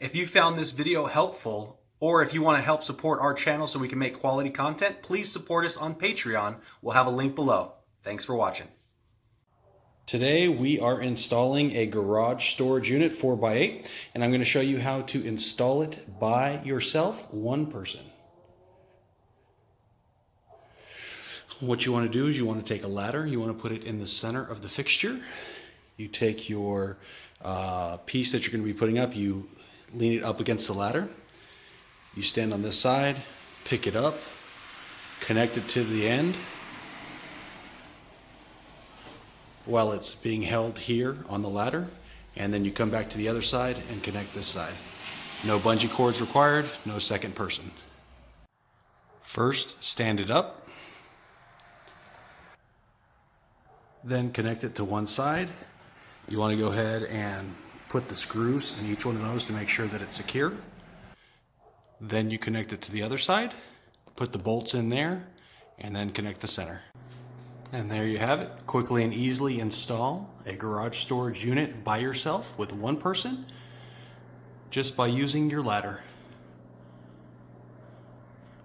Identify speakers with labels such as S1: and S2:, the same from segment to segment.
S1: If you found this video helpful, or if you want to help support our channel so we can make quality content, please support us on Patreon. We'll have a link below. Thanks for watching. Today we are installing a garage storage unit 4x8, and I'm going to show you how to install it by yourself, one person. What you want to do is you want to take a ladder, you want to put it in the center of the fixture. You take your piece that you're going to be putting up, you lean it up against the ladder. You stand on this side, pick it up, connect it to the end while it's being held here on the ladder, and then you come back to the other side and connect this side. No bungee cords required, no second person. First, stand it up, then connect it to one side. You want to go ahead and put the screws in each one of those to make sure that it's secure. Then you connect it to the other side, put the bolts in there, and then connect the center. And there you have it. Quickly and easily install a garage storage unit by yourself with one person just by using your ladder.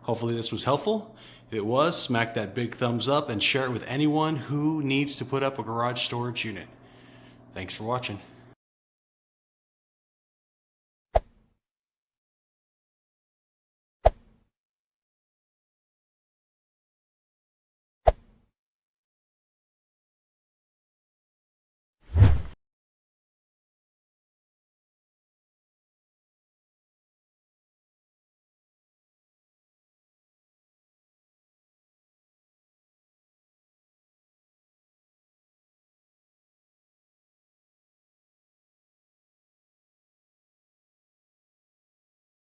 S1: Hopefully this was helpful. If it was, smack that big thumbs up and share it with anyone who needs to put up a garage storage unit. Thanks for watching.